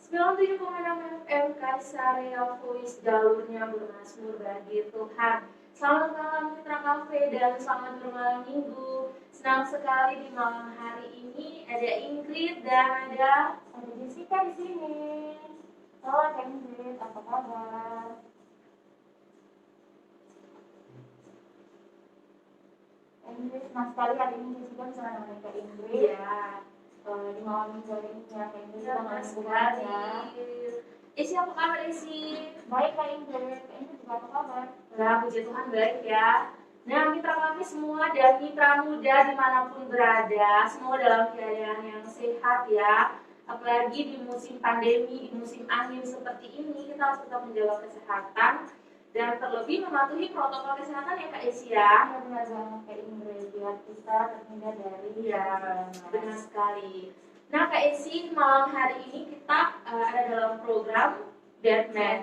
97,6 FM Kaisaria Voice, jalurnya bermasmur bagi Tuhan. Selamat malam Mitra Cafe dan selamat bermalam minggu. Senang sekali di malam hari ini ada Ingrid dan ada Jessica di sini. Halo Kak Ingrid, apa kabar? Ingrid, senang sekali hari ini Jessica bisa menemani Kak Ingrid. Iya. Di malam minggu ini ya Kak Ingrid kita Senang masuk sekali. ya. Isi apa kabar Isi? Baik Kak Ingrid, Kak Ingrid juga apa kabar? Nah, puji Tuhan baik ya. Nah, mitra kami semua dan mitra muda dimanapun berada, semua dalam keadaan yang sehat ya. Apalagi di musim pandemi, di musim angin seperti ini, kita harus tetap menjaga kesehatan dan terlebih mematuhi protokol kesehatan ya Kak Esi ya. Benar banget Kak Ingrid, biar kita terhindar dari Benar sekali. Nah Kak Esi, malam hari ini kita ada dalam program Batman,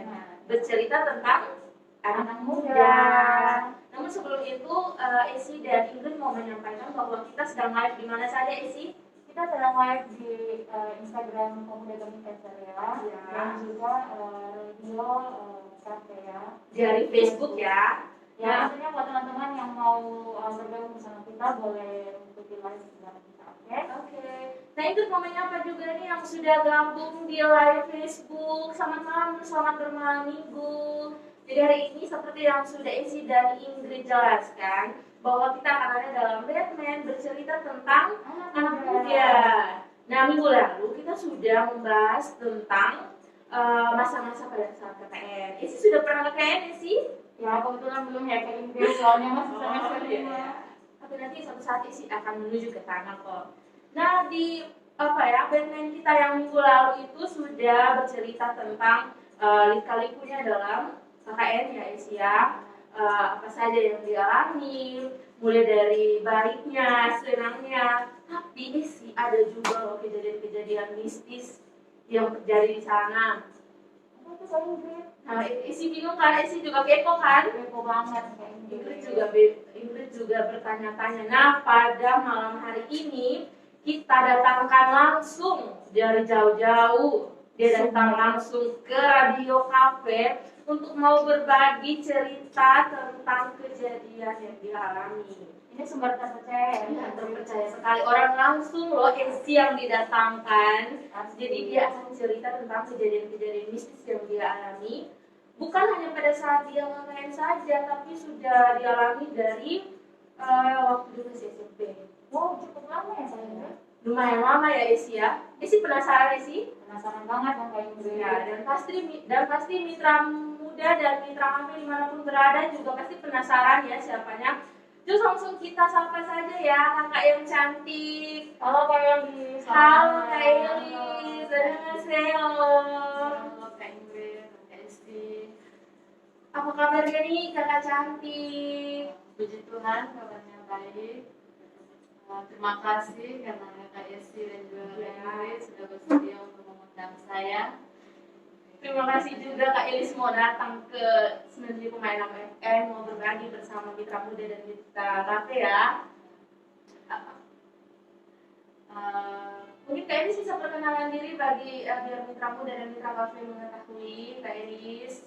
bercerita tentang anak muda. Namun sebelum itu, Esi dan Ingrid mau menyampaikan bahwa kita sedang live di mana saja, Esi? Kita sedang live di Instagram Pemuda Gemi Kaisaria Ya. dan juga radio cafe ya. Dari Facebook ya. Ya, tentunya buat teman-teman yang mau bergabung bersama kita boleh mengikuti live bersama kita, oke? Oke. Nah itu momennya apa juga nih yang sudah gabung di live Facebook. Selamat malam, selamat bermalam minggu. Jadi hari ini seperti yang sudah Esi dan Ingrid jelaskan, bahwa kita akan ada dalam Batman bercerita tentang anak muda. Nah minggu lalu kita sudah membahas tentang masa-masa pada saat KKN. Esi sudah pernah KKN, Esi? Ya, kebetulan belum ya Kak Ingrid, soalnya masih semester iya. 5. Tapi nanti suatu saat Esi akan menuju ke sana kok. Nah di Batman kita yang minggu lalu itu sudah bercerita tentang lika-likunya dalam KKN ya Esi ya. Apa saja yang dialami, mulai dari baiknya, senangnya. Tapi Esi ada juga loh kejadian-kejadian mistis yang terjadi di sana. Apa itu Kak Ingrid? Nah, Esi bingung kan? Esi juga kepo kan? Kepo banget Kak Ingrid. Ingrid juga bertanya-tanya. Nah, pada malam hari ini kita datangkan langsung dari jauh-jauh. Dia datang langsung ke Radio Cafe untuk mau berbagi cerita tentang kejadian yang dialami. Ini sumber terpercaya ya? Terpercaya sekali. Orang langsung loh Esi yang didatangkan. Jadi dia akan cerita tentang kejadian-kejadian mistis yang dia alami. Bukan hanya pada saat dia KKN saja, tapi sudah dialami dari waktu dia masih SMP. Wow, cukup lama ya Kak Ingrid? Lumayan lama ya Esi ya. Esi penasaran Esi? Penasaran banget kan Kak Ingrid? Ya, dan pasti mitra muda dan mitra kami dimanapun berada juga pasti penasaran ya siapanya. Terus langsung kita sapa saja ya kakak yang cantik. Halo Kak Elis. Halo Kak Elis. Annyeonghaseyo. Halo Kak Ingrid, Kak Esti. Apa kabarnya nih kakak cantik? Puji Tuhan, kabarnya baik. Terima kasih karena Kak Esti dan juga Kak Ingrid sudah bersedia untuk mengundang saya. Terima kasih juga Kak Elis mau datang ke 97,6 FM mau berbagi bersama mitra muda dan mitra kafe ya. Mungkin Kak Elis bisa perkenalan diri bagi biar mitra muda dan mitra kafe mengetahui Kak Elis.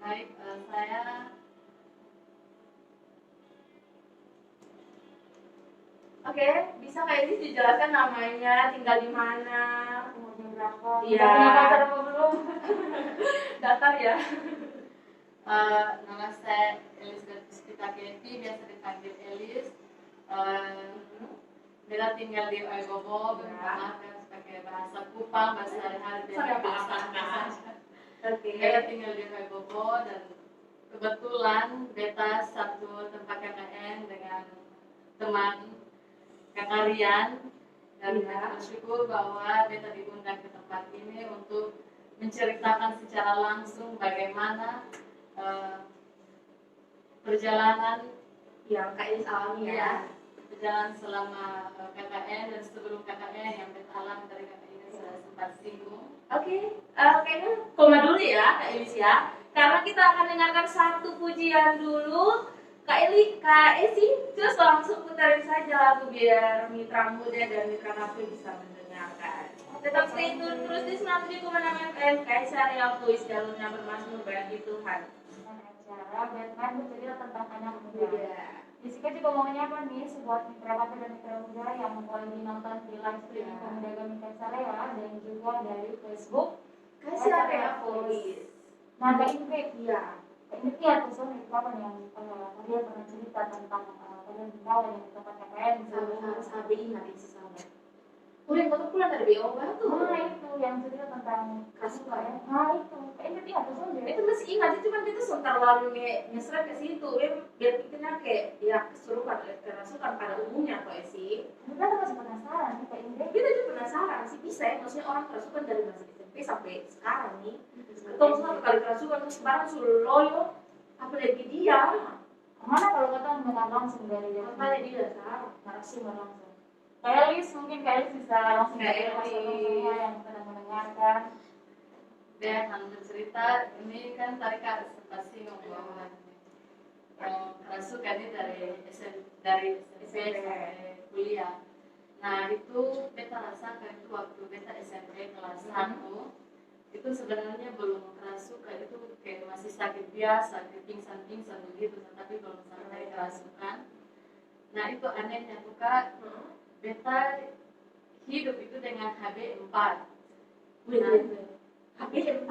Baik, saya Oke, bisa Kak Elis dijelaskan namanya, tinggal di mana? umurnya berapa? Iya. Punya pacar apa belum? Datar ya. Nama saya Elis Puspita Kevi, biasa dipanggil Elis. Bella tinggal di Oigobo, bersama sebagai bahasa Kupang, bahasa hari-hari Saya biasa paham. saja. Oke. Bella tinggal di Oigobo dan kebetulan beta satu tempat KKN dengan teman Kakak Rian dan Iya. bersyukur bahwa beta diundang ke tempat ini untuk menceritakan secara langsung bagaimana perjalanan Yang Kak Elis alami ya. perjalanan selama KKN dan sebelum KKN yang beta alami dari KKN sudah sempat singgung. Oke, kayaknya koma dulu ya Kak Elis ya. Karena kita akan dengarkan satu pujian dulu. Kak Esi, terus langsung putarin saja lagu biar mitra muda dan mitra kafe bisa mendengarkan. Tetap stay tune terus di 97,6 FM Kaisaria Voice, jalurnya bermasmur bagi Tuhan. Acara Batman bercerita tentang anak muda. Jessica juga mau menyapa nih sebuah mitra baca dan mitra muda yang lagi nonton di live streaming Pemuda Gami Kaisaria dan juga dari Facebook Kaisaria Voice. Nah, Kak Ingrid, Iya. Kak Ingrid ya personil itu apa yang kalian pernah cerita tentang kalian tahu yang di tempat KKN Sampai ingat itu sama. Udah kamu pulang dari BO baru tuh. Nah itu yang cerita tentang Kerasukan ya. Nah itu, Kak Ingrid ya personil. Itu masih ingat sih, cuman kita sebentar lalu nyesret ke situ. Biar pikirnya kayak ya kesurupan kerasukan pada umumnya kok sih. Kita masih penasaran nih Kak Ingrid. Kita juga penasaran sih, bisa ya maksudnya orang kerasukan dari masih SMP sampai sekarang nih. Ketemu satu kali kerasukan terus barang suruh loyo, apalagi dia. Mana kalau kata mendengar langsung dari dia? Makanya dia tahu. Narasumber langsung. Kak Elis, mungkin Kak Elis bisa langsung Kak cerita Elis. sama semua yang sedang mendengarkan. Dia akan bercerita, ini kan tadi Kak sempat singgung bahwa yang kerasukan ini dari SMP sampai kuliah. Nah itu beta rasakan itu waktu beta SMP kelas 1 itu sebenarnya belum kerasukan, itu kayak masih sakit biasa, kayak pingsan-pingsan begitu, tapi belum sampai kerasukan. Nah itu anehnya tuh Kak, beta hidup itu dengan HB4. Nah, HB 4.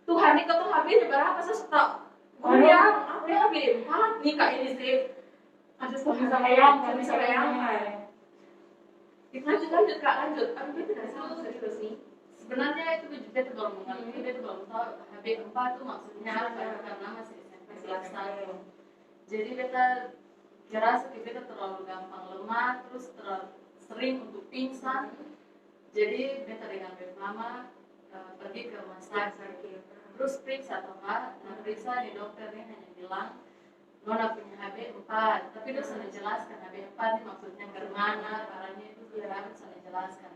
Tuhan ini tuh HB berapa sesuatu? Goyang, apa ya HB 4 nih Kak ini sih. Ada Bisa bayangkan. bisa bayangkan. Lanjut Kak, lanjut. Aku penasaran serius nih. sebenarnya itu beta belum mengerti, beta belum tahu HB4 itu maksudnya apa karena masih SMP kelas 1. Jadi beta kira beta terlalu gampang lemah, terus terlalu sering untuk pingsan. Jadi beta dengan beta mama pergi ke rumah sakit, terus periksa toh Kak. Nah periksa nih dokternya hanya bilang Nona punya HB4, tapi dia sudah jelaskan HB4 ini maksudnya kemana, caranya itu sudah jelaskan.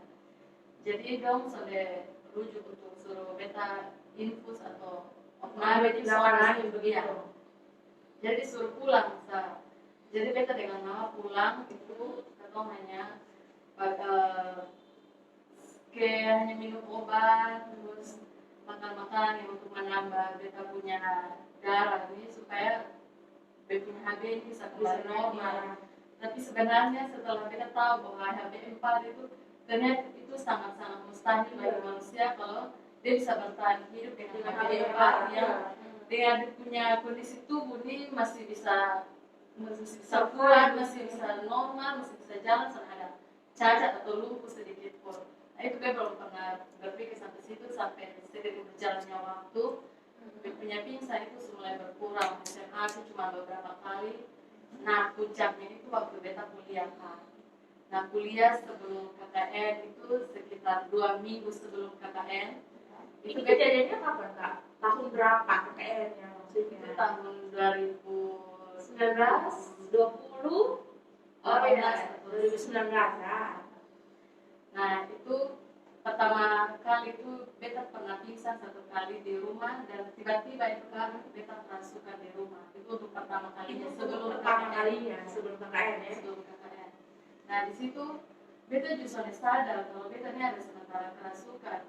Jadi dong sudah rujuk untuk suruh beta infus atau opname di sana begitu. Jadi suruh pulang sa. Jadi beta dengan mama pulang itu katong hanya hanya minum obat, terus makan-makan yang untuk menambah beta punya darah ini supaya beta punya HB ini bisa kembali normal. Tapi sebenarnya setelah beta tahu bahwa HB4 itu ternyata itu sangat-sangat mustahil bagi manusia kalau dia bisa bertahan hidup dengan HB4 yang dengan dia punya kondisi tubuh ini masih bisa kuat, masih bisa normal, masih bisa jalan, ada cacat atau lumpuh sedikit pun. Nah itu gue belum pernah berpikir sampai situ, sampai seiring berjalannya waktu punya pingsan itu mulai berkurang. SMA sih cuma beberapa kali. Nah puncaknya itu waktu beta kuliah kan. Nah kuliah sebelum KKN itu sekitar 2 minggu sebelum KKN. Itu kejadiannya kapan Kak? Tahun berapa KKN-nya maksudnya? Itu tahun 2019, 20, oh iya, 2019 ya. Nah itu pertama kali itu beta pernah pingsan 1 kali di rumah dan tiba-tiba itu kan beta kerasukan di rumah. Itu untuk pertama kalinya sebelum KKN. Sebelum KKN ya. Sebelum KKN. Nah di situ beta justru sadar kalau beta ini ada sementara kerasukan.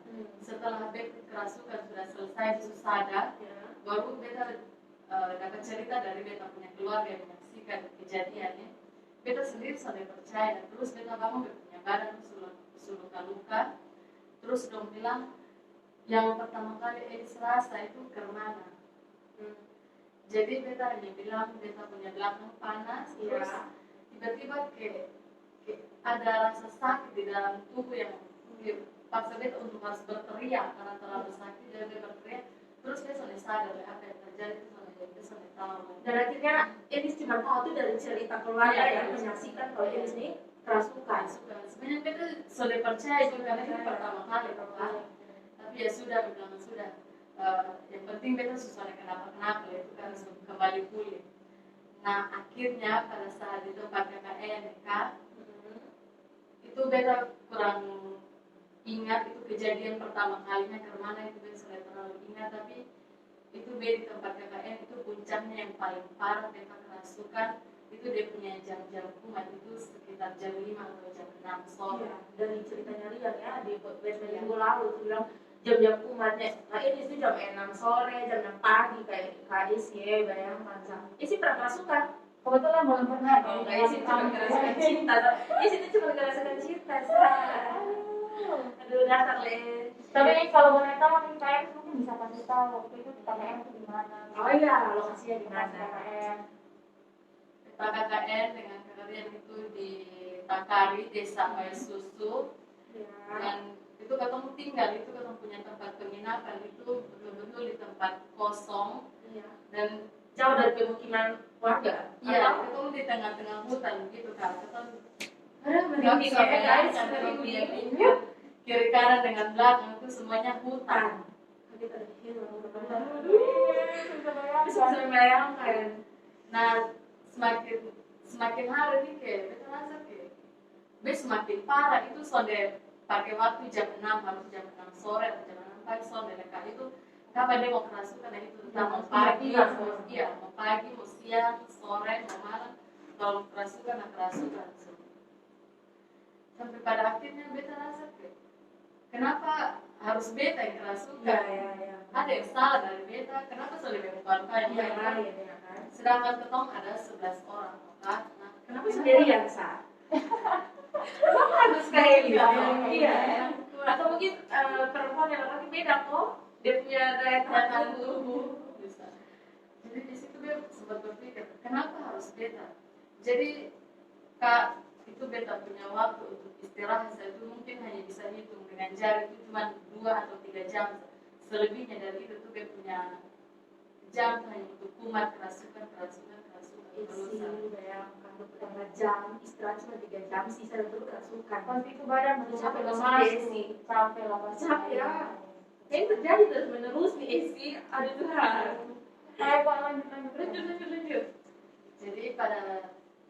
Setelah beta kerasukan sudah selesai, sudah sadar, baru beta dapat cerita dari beta punya keluarga yang menyaksikan kejadiannya. Beta sendiri sampai percaya, terus beta bangun punya badan luka-luka, terus dong bilang yang pertama kali serasa itu kemana. Jadi beta hanya bilang beta punya belakang panas, terus tiba-tiba kayak ada rasa sakit di dalam tubuh yang paksa beta untuk harus berteriak karena terlalu sakit, jadi beta berteriak. Terus beta sudah sadar apa yang terjadi, itu sudah tahu. Dan akhirnya ini cuma tahu itu dari cerita keluarga yang menyaksikan kalau ini sih kerasukan. Sebenarnya beta sudah percaya juga karena itu pertama kali kan. Tapi ya sudah, bilang sudah. Yang penting beta susah kenapa-kenapa itu kan kembali pulih. Nah akhirnya pada saat itu tempat KKN Kak, itu beta kurang ingat itu kejadian pertama kalinya kemana itu beta sudah terlalu ingat, tapi itu beta di tempat KKN itu puncaknya yang paling parah beta kerasukan itu dia punya jam-jam kumat itu sekitar jam 5 atau jam 6 sore. Iya, dari ceritanya Rian ya di minggu lalu dia bilang jam-jam kumatnya. Nah ini itu jam 6 sore, jam 6 pagi kayak kadis ya, bayangkan. Isi pernah kerasukan. Kebetulan belum pernah. Oh, enggak, isi cuma ngerasakan cinta. Isi itu cuma ngerasakan cinta. Aduh, dasar le. Tapi kalau boleh tahu nih KKN mungkin bisa kasih tahu waktu itu KKN itu di mana? Oh iya, lokasinya di mana? KKN. Kita KKN dengan kalian itu di Takari, Desa Wai Susu. Ya. Dan itu ketemu tinggal, itu ketemu punya tempat penginapan itu betul-betul di tempat kosong. Iya. Dan Jauh dari pemukiman warga. iya, ketemu di tengah-tengah hutan gitu kan. Ketemu Ada nggak merinding bisa ya guys, bayangkan punya merinding. pinggir kiri kanan dengan belakang itu semuanya hutan. Tapi tadi hilang. Bisa bayangkan. Bisa bayangkan. Nah, semakin hari nih kayak beta rasa kayak semakin parah itu sonde pakai waktu jam 6 harus jam 6 sore atau jam 6 pagi sonde dekat itu kapan dia mau kerasukan itu entah mau pagi mau pagi mau siang sore mau malam kalau kerasukan kerasukan sampai pada akhirnya beta rasa kayak kenapa harus beta yang kerasukan ada yang salah dari beta kenapa sudah kawan-kawan yang lain sedangkan ketong ada 11 orang kan Kenapa sendirian Sa? Kenapa harus kayak gitu? Iya. Atau mungkin perempuan yang laki beda kok. Dia punya daya tahan tubuh. Bisa. Jadi di situ dia sempat berpikir, kenapa harus beta? Jadi kak itu beta punya waktu untuk istirahat. Saya itu mungkin hanya bisa hitung dengan jari itu cuma 2 atau 3 jam. Selebihnya dari itu dia punya jam hanya untuk kumat kerasukan. Isi bayangkan beberapa jam istirahat cuma 3 jam sisa dan terus kerasukan. Pasti itu badan Capek sampai lemas, lemas, Esi. capek lemas. Capek ya. Ini terjadi terus menerus nih Esi. Aduh Tuhan. Ayo Pak lanjut. Jadi pada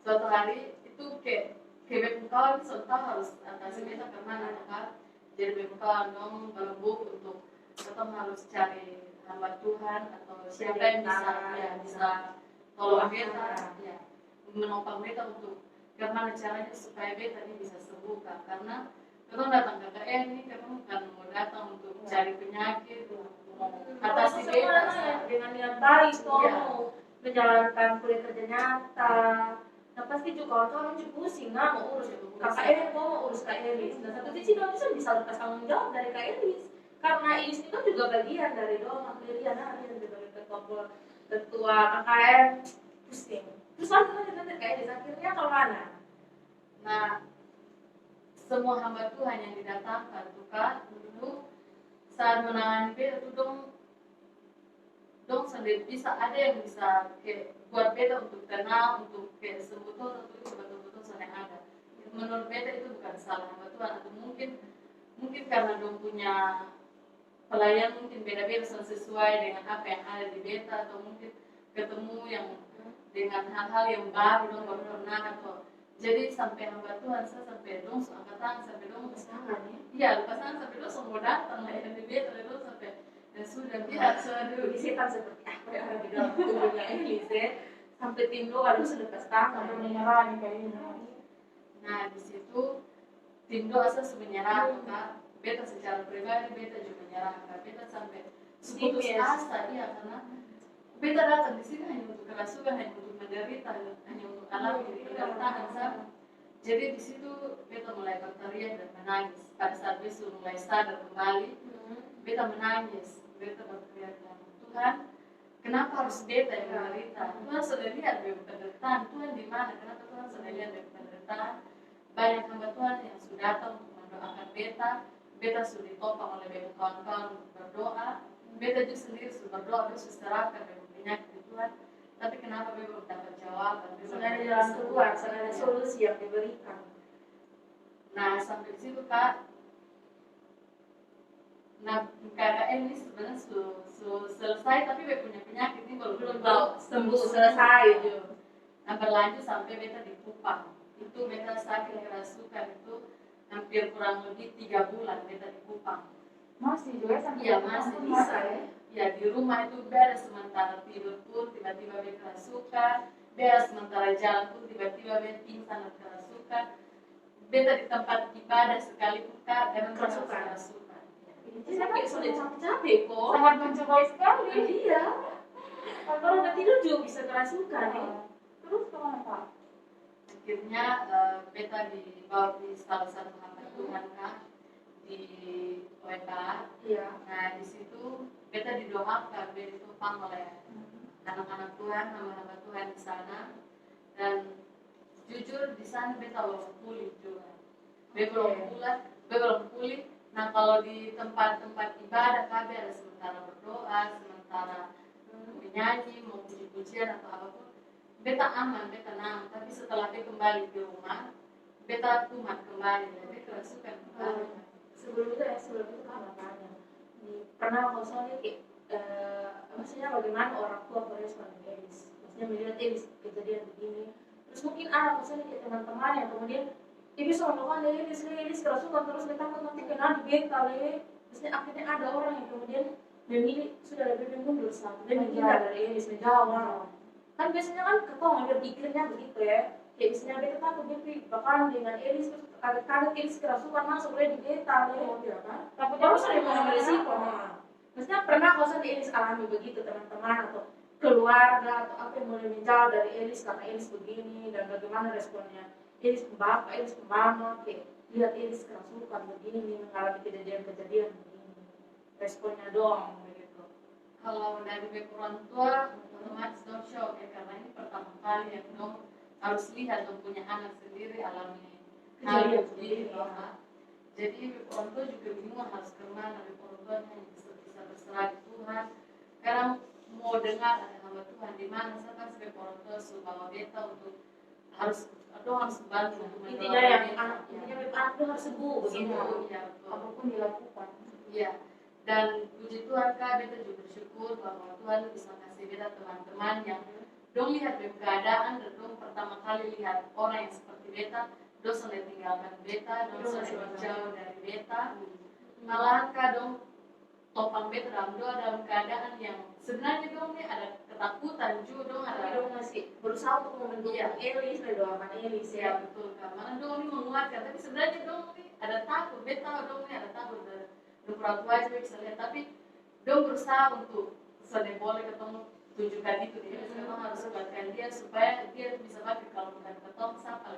suatu hari itu kayak kawan serta harus atasi beta kemana kan? Jadi kawan dong berembuk untuk tetap harus cari hamba Tuhan atau siapa yang bisa tolong beta, ya, menopang beta untuk gimana caranya supaya beta ini bisa sembuh kan? Karena kita datang ke KKN ini kita bukan mau datang untuk cari penyakit, mau atasi beta dengan niat baik toh menjalankan kuliah kerja nyata. Nah pasti juga kawan-kawan juga pusing nggak mau urus KKN, mau urus KKN. Nah satu sisi dong bisa lepas tanggung jawab dari KKN karena ini itu juga bagian dari doang pilihan hari dari ketua KKN pusing. Terus lanjut KKN akhirnya ke mana? Nah, semua hamba Tuhan yang didatangkan tuh kan dulu saat menangani beta tuh dong sendiri bisa ada yang bisa kayak buat beta untuk tenang untuk kayak sembuh total itu betul-betul yang ada. Menurut beta itu bukan salah hamba Tuhan atau mungkin karena dong punya pelayan mungkin beda-beda sesuai dengan apa yang ada di beta atau mungkin ketemu yang dengan hal-hal yang baru dong baru pernah atau jadi sampai hamba Tuhan saya sampai dong angkat tangan sampai dong Pasangan ya? Iya pasangan sampai dong semua datang lah yang di beta dong sampai dan sudah lihat sudah Di setan seperti apa yang ada di dalam tubuhnya Elise sampai Tindo kalau sudah lepas tangan Sampai menyerah nih kayak ini. Nah di situ Tindo asal semenyerah kak beta secara pribadi beta juga menyerah kak beta sampai putus asa iya karena beta datang di sini hanya untuk kerasukan hanya untuk menderita hanya untuk alami penderitaan sama jadi di situ beta mulai berteriak dan menangis pada saat beta mulai sadar kembali beta menangis beta berteriak Tuhan kenapa harus beta yang menderita Tuhan sudah lihat penderitaan Tuhan di mana kenapa Tuhan sudah lihat penderitaan banyak hamba Tuhan yang sudah datang untuk mendoakan beta sudah ditopang oleh banyak kawan-kawan untuk berdoa beta juga sendiri sudah berdoa beta sudah serahkan dengan penyakit Tuhan tapi kenapa beta belum dapat jawaban sudah ada jalan keluar sudah ada solusi yang diberikan nah sampai di situ kak nah KKN ini sebenarnya selesai tapi beta punya penyakit ini belum sembuh selesai nah berlanjut sampai beta di Kupang itu beta sakit kerasukan itu hampir kurang lebih 3 bulan beta di Kupang Masih juga sampai iya masih bisa ya di rumah itu beres sementara tidur pun tiba-tiba beta kerasukan beta sementara jalan tuh tiba-tiba beta pingsan dan kerasukan. Beta di tempat ibadah sekalipun kak dan kerasukan. Jadi saya kayak sudah capek-capek kok. Sangat mencobai sekali. Iya. Kalau udah tidur juga bisa kerasukan nih. Terus kemana Pak? Akhirnya beta dibawa di salah satu hamba Tuhan kak di WPA. Iya. Nah di situ beta didoakan, beta ditopang oleh anak-anak Tuhan, hamba-hamba Tuhan di sana. Dan jujur di sana beta belum pulih juga. Beta belum pulih. Nah kalau di tempat-tempat ibadah kak ada sementara berdoa, sementara menyanyi, mau puji-pujian atau apapun, beta aman, beta tenang. Tapi setelah beta kembali ke rumah, beta kumat kembali, beta kerasukan kembali. Sebelum itu kan makanya pernah kosongnya kayak maksudnya bagaimana orang tua merespon Elis, maksudnya melihat Elis kejadian begini, terus mungkin anak maksudnya kayak teman-teman yang kemudian ibu sama melakukan Elis kerasukan terus kita takut nanti kena di beta maksudnya akhirnya ada orang yang kemudian memilih sudah lebih mundur satu dan menghindar dari Elis, menjauh. Kan biasanya kan ketong ada pikirnya begitu ya, kayak misalnya beta takut dia bakalan dengan Elis terus kaget Elis kerasukan masuk di beta ya kan, tapi dia harus ada yang berisiko. Maksudnya pernah kosan di Elis alami begitu teman-teman atau keluarga atau apa yang mulai menjauh dari Elis karena Elis begini, dan bagaimana responnya Elis bapak, Elis mama, kayak lihat Elis kerasukan begini, mengalami kejadian-kejadian begini, responnya doang begitu. Kalau dari pihak orang tua otomatis dong shock ya, karena ini pertama kali yang dong harus lihat dong punya anak sendiri alami hal Kejadian begini sendiri, ya. Jadi orang tua juga bingung harus kemana, orang tua hanya bisa berserah di Tuhan. Karena mau dengar ada hamba Tuhan di mana, saya kan sebagai orang tua suruh bawa beta untuk harus bantu untuk intinya yang anak itu harus sembuh begitu. Iya betul. Apapun dilakukan. Iya. Dan puji Tuhan kak, beta juga bersyukur bahwa Tuhan bisa kasih beta teman-teman yang dong lihat keadaan dan dong pertama kali lihat orang yang seperti beta, dong sudah tinggalkan beta, dong sudah jauh dari beta. Malahan kak dong topang beta dalam doa dalam keadaan yang sebenarnya dong ini ada ketakutan juga, dong ada. Dong masih berusaha untuk mendukung Elis, mendoakan Elis ya. Betul kak, malah dong ini menguatkan, tapi sebenarnya dong ini ada takut, beta dong ini ada takut dari orang tua aja bisa lihat, tapi dong berusaha untuk sedang boleh ketemu tunjukkan itu dia, memang harus kuatkan dia supaya dia bisa pakai kalau bukan ketemu siapa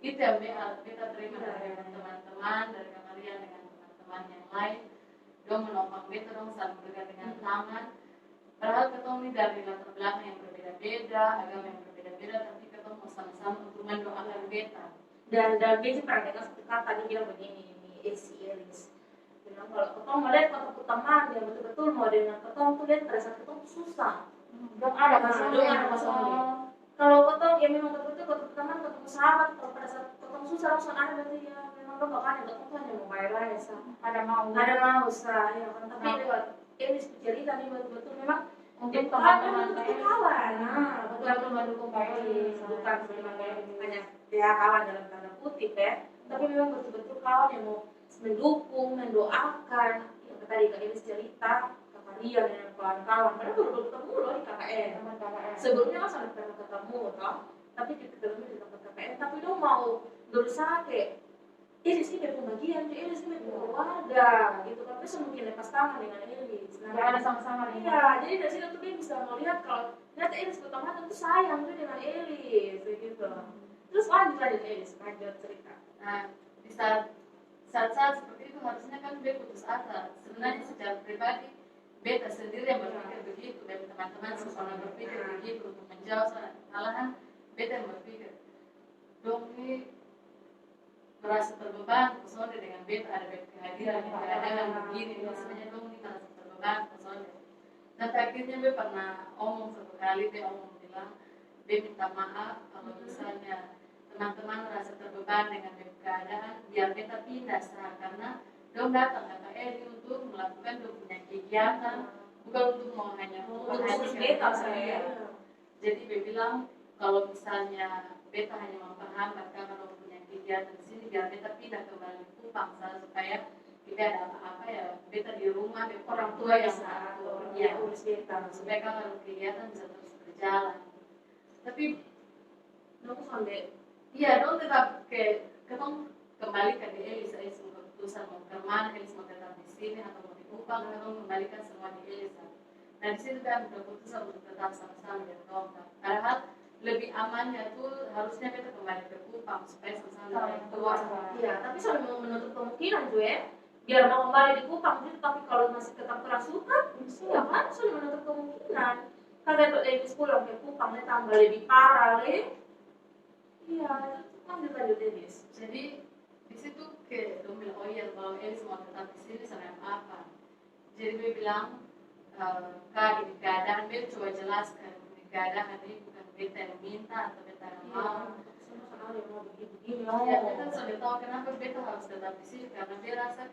itu yang beta terima dari teman-teman, dari kalian dengan teman-teman yang lain. Dong menopang beta, dong saling bergandengan dengan tangan. Padahal ketemu ini dari latar belakang yang berbeda-beda, agama yang berbeda-beda, tapi ketemu sama-sama untuk mendoakan beta. Dan beta pernah dengar satu kata dia bilang begini, ini AC Elis. Bilang kalau ketemu melihat ketemu teman yang betul-betul mau dengan ketemu tuh lihat pada saat ketemu susah. Dong ada masalah. Kalau ketemu ya memang betul-betul ketemu teman, ketemu sahabat, kalau pada saat ketemu susah langsung ada berarti ya memang dong bakalan yang ketemu hanya mau bayar sah. Ada mau sah ya kan, tapi lewat Elis cerita nih betul-betul memang untuk teman-teman kawan. Nah, betul-betul mendukung Elis, bukan hanya ya kawan dalam tanda kutip ya, tapi memang betul-betul kawan yang mau mendukung, mendoakan. Ya tadi Kak Elis cerita Rian dengan kawan-kawan, padahal baru ketemu loh di KKN. Sebelumnya kan sampai pernah ketemu toh, tapi ketemu di tempat KKN, tapi dong mau berusaha kayak Elis ini pembagian, Elis ini keluarga gitu kan, tapi mungkin lepas tangan dengan Elis. Nah, ada sama-sama nih. Iya, jadi dari situ tuh dia bisa melihat kalau ternyata Elis pertama tentu sayang tuh dengan Elis, begitu. Terus lanjut Elis, lanjut cerita. Nah, di saat-saat seperti itu harusnya kan beta putus asa. Sebenarnya secara pribadi beta sendiri yang berpikir begitu, dan teman-teman sama berpikir begitu untuk menjauh sana. Malahan beta yang berpikir, dong ini merasa terbeban personil dengan beta, ada kehadiran yang keadaan begini, maksudnya dong ini merasa terbeban personil. Dan akhirnya beta pernah omong satu kali, beta omong bilang, beta minta maaf kalau misalnya teman-teman merasa terbeban dengan keadaan, biar beta pindah sah, karena dong datang ke KRI untuk melakukan dong punya kegiatan, bukan untuk mau hanya beta saya. Jadi beta bilang kalau misalnya beta hanya memperhambat karena dong punya kegiatan di sini, biar beta pindah kembali Kupang supaya tidak ada apa-apa ya, beta di rumah beta orang tua yang urus beta, supaya kalau kegiatan bisa terus berjalan. Tapi Dong sampai Iya, dong tetap ketong kembalikan di Elisa, keputusan mau kemana, Elisa mau tetap di sini atau mau di Kupang, ketong kembalikan semua di Elisa. Nah di situ kan keputusan untuk tetap sama-sama di Kupang. Padahal lebih amannya tuh harusnya kita kembali ke Kupang supaya sama-sama dari tua. iya, tapi sampai mau menutup kemungkinan tuh ya, biar mau kembali di Kupang gitu, tapi kalau masih tetap kerasukan, ya kan sudah menutup kemungkinan. Kan dapat lebih pulang ke Kupang, tambah lebih parah le. Iya, lanjut lanjut Dennis. Jadi di situ dong bilang oh iya kalau Elis mau tetap di sini sama apa? Jadi dia bilang kak ini keadaan dia coba jelaskan ini keadaan ini bukan beta yang minta atau beta yang mau. Sama yang mau begini-begini. Ya beta sudah tahu kenapa beta harus tetap di sini karena dia rasa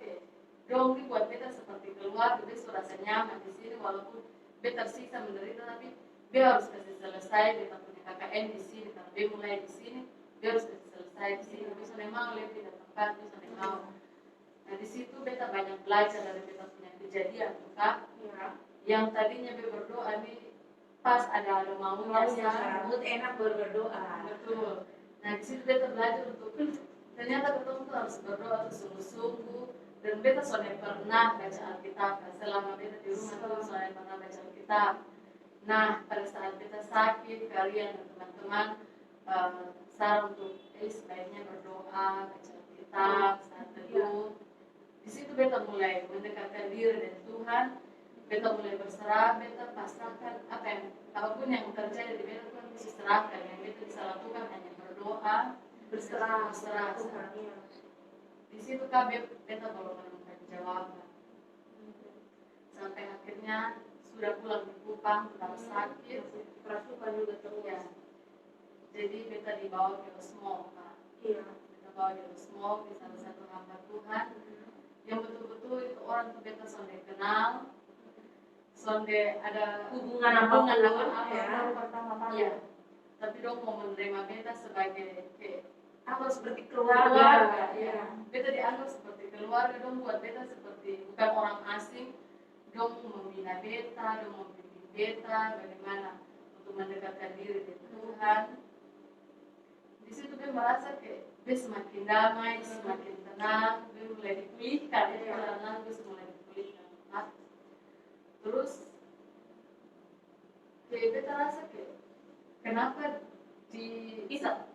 dong ini buat beta seperti keluarga, dia sudah rasa nyaman di sini walaupun beta tersiksa menderita tapi dia harus kasih selesai beta punya KKN di sini karena dia mulai di sini dia harus kasih selesai di sini. Bisa memang lebih tidak tempat bisa memang. Nah di situ beta banyak belajar dari beta punya kejadian tuh kak. Ya. Yang tadinya beta berdoa nih pas ada maunya Mood enak berdoa. betul. Nah di situ beta belajar untuk ternyata ketemu tuh harus berdoa tuh sungguh-sungguh dan beta soalnya pernah baca Alkitab selama beta di rumah tuh soalnya pernah baca Alkitab. Nah pada saat beta sakit kalian dan teman-teman saran untuk sebaiknya berdoa baca Alkitab saat teduh. Di situ beta mulai mendekatkan diri dengan Tuhan. Beta mulai berserah, beta pasrahkan apa yang apapun yang terjadi di beta Tuhan bisa serahkan. Yang beta bisa lakukan hanya berdoa, berserah. Tuhan. Iya. Di situ kak beta baru menemukan jawaban. Sampai akhirnya sudah pulang di Kupang, tetap sakit, Kerasukan juga terus. ya. Jadi beta dibawa ke Osmo, kak. Iya. Beta bawa di Osmo di salah satu hamba Tuhan. Yang betul-betul itu orang tuh beta sonde kenal, sonde ada Hubungan apa ya. Baru pertama kali. Iya. Tapi dong mau menerima beta sebagai Aku seperti keluarga. keluarga. Ya. Beta dianggap seperti keluarga dong buat beta seperti bukan orang asing. Dong membina beta, dong membimbing beta bagaimana untuk mendekatkan diri dengan Tuhan. Di situ dia merasa dia semakin damai, semakin tenang, dia mulai dipulihkan, perlahan-lahan dia mulai dipulihkan. Terus beta rasa kenapa di Bisa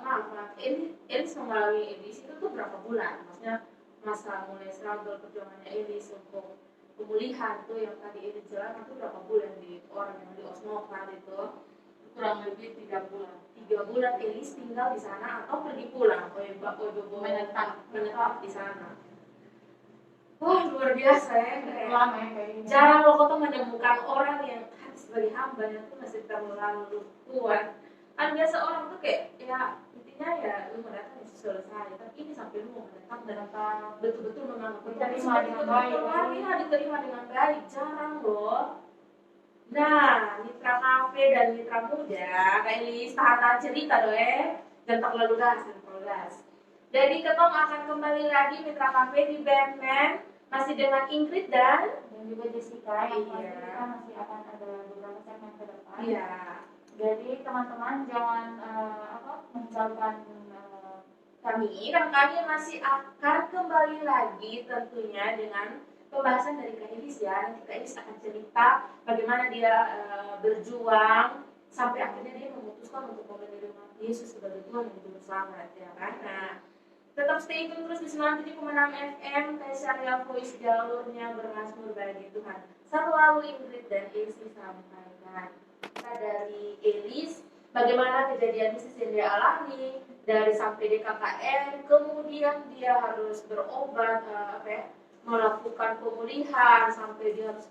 maaf, Elis mengalami edisi itu tuh berapa bulan? Maksudnya masa mulai struggle perjuangannya Elis untuk pemulihan tuh yang tadi Elis jalan itu berapa bulan di orang yang di Osmo kan itu? kurang lebih 3 bulan. 3 bulan Elis tinggal di sana atau pergi pulang? Menetap di sana. Wah luar biasa ya. Lama ya kayak ini. Jarang loh kau tuh menemukan orang yang sebagai hambanya tuh masih terlalu kuat. Kan biasa orang tuh ya intinya ya lu mau datang selesai. Tapi ini sampai lu mau datang dan betul-betul menganggap diterima dengan baik. Diterima dengan baik. Jarang loh. Nah, Mitra Cafe dan Mitra Muda, Kak Elis, tahan cerita doang. Dan tak lalu gas. Jadi ketong akan kembali lagi Mitra Cafe di Batman masih dengan Ingrid dan juga Jessica yang Iya. kita masih akan ada beberapa segmen ke depan. Iya. Jadi teman-teman jangan meninggalkan kami masih akan kembali lagi tentunya dengan pembahasan dari Kak Elis ya. Nanti Kak Elis akan cerita bagaimana dia berjuang sampai akhirnya dia memutuskan untuk menerima Yesus sebagai Tuhan dan Juru Selamat ya kan. Nah, tetap stay tune terus di 97,6 FM Syariah Voice, jalurnya bermazmur bagi Tuhan. Selalu Ingrid dan Elis sampaikan. Kita dari Elis bagaimana kejadian bisnis yang dia alami dari sampai di KKN, kemudian dia harus berobat melakukan pemulihan sampai dia harus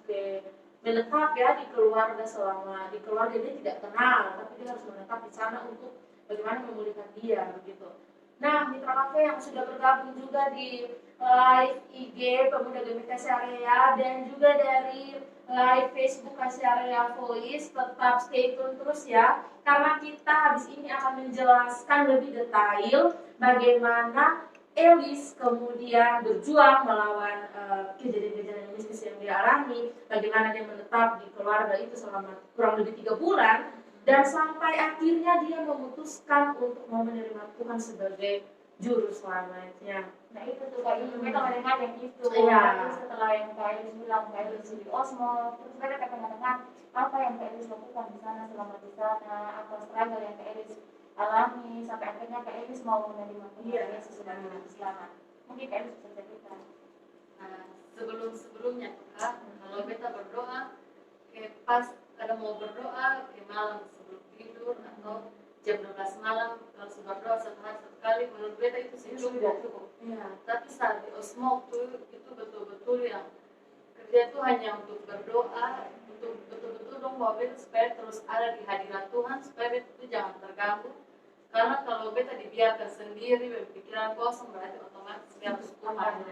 menetap ya di keluarga selama di keluarga dia tidak kenal, tapi dia harus menetap di sana untuk bagaimana memulihkan dia begitu. Nah, Mitra Cafe yang sudah bergabung juga di live IG Pemuda Gemita Syariah dan juga dari live Facebook Syariah Voice, tetap stay tune terus ya, karena kita habis ini akan menjelaskan lebih detail bagaimana Elis kemudian berjuang melawan kejadian-kejadian mistis yang dia alami, bagaimana dia menetap di keluarga itu selama kurang lebih 3 bulan. dan sampai akhirnya dia memutuskan untuk mau menerima Tuhan sebagai juru selamatnya. Nah itu tuh Kak, itu kita mendengar yang itu. Iya. Terus setelah yang Kak Elis bilang, Kak Elis di Osmo, terus kita tengah-tengah apa yang Kak Elis lakukan di sana selama di sana, apa struggle yang Kak Elis alami sampai akhirnya Kak Elis mau menerima Tuhan Yesus sebagai juru selamat. Mungkin Kak Elis bisa cerita. Nah, sebelumnya Kak, kalau beta berdoa, kayak pas ada mau berdoa, kayak malam sebelum tidur atau jam 12 malam kalau sudah berdoa satu hari satu kali, menurut beta itu sih cukup. Iya. Tapi saat di Osmo itu betul-betul yang kerja itu hanya untuk berdoa, untuk betul-betul dong bahwa beta supaya terus ada di hadirat Tuhan, supaya beta itu jangan terganggu. Karena kalau beta dibiarkan sendiri, berpikiran kosong berarti otomatis beta harus pulang.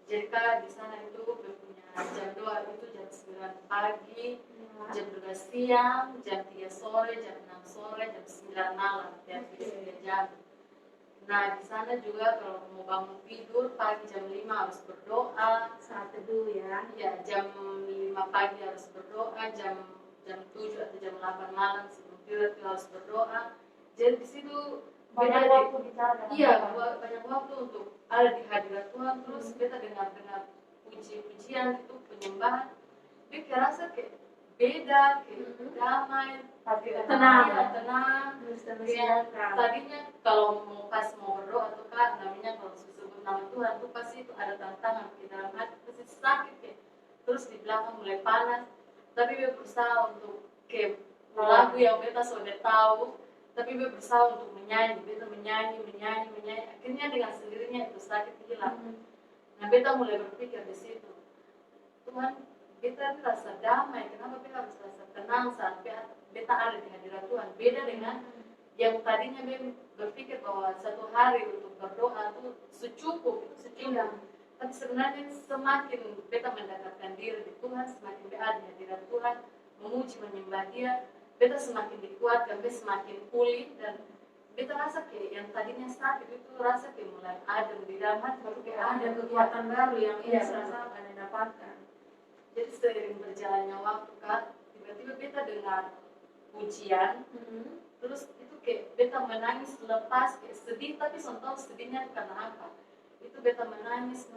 Jadi Kak, di sana itu punya jam doa itu jam 9 pagi, jam 12 siang, jam 3 sore, jam 6 sore, jam 9 malam, tiap 3 jam. Nah, di sana juga kalau mau bangun tidur pagi jam 5 harus berdoa. Saat teduh ya. Ya, jam 5 pagi harus berdoa, jam 7 atau jam 8 malam sebelum tidur itu harus berdoa. Jadi di situ Banyak waktu bicara dengan iya, Tuhan. banyak waktu untuk ada di hadirat Tuhan. Terus kita dengar puji-pujian itu penyembahan. Dia kayak rasa kayak beda, kayak damai, Tenang. Iya, tenang. Kayak tadinya kalau mau berdoa tuh Kak, namanya kalau disebut nama Tuhan tuh pasti itu ada tantangan di dalam hati, pasti sakit kayak. Terus di belakang mulai panas. Tapi dia berusaha untuk kayak lagu yang beta sudah tahu, tapi dia berusaha untuk menyanyi, beta menyanyi. Akhirnya dengan sendirinya itu sakit hilang. Nah, beta mulai berpikir di situ, Tuhan, beta rasa damai, kenapa beta harus rasa tenang saat beta ada di hadirat Tuhan? Beda dengan yang tadinya beta berpikir bahwa satu hari untuk berdoa itu secukup. Tapi sebenarnya semakin beta mendekatkan diri di Tuhan, semakin beta ada di hadirat Tuhan, memuji menyembah Dia, beta semakin dikuatkan, beta semakin pulih, dan beta rasa kayak yang tadinya sakit itu rasa kayak mulai adem di dalam hati, baru kayak Ada kekuatan baru yang Iya. Elis rasakan dan dapatkan. Jadi seiring berjalannya waktu Kak, tiba-tiba beta dengar pujian, terus itu kayak beta menangis lepas, kayak sedih, tapi sontak sedihnya karena apa? Itu beta menangis,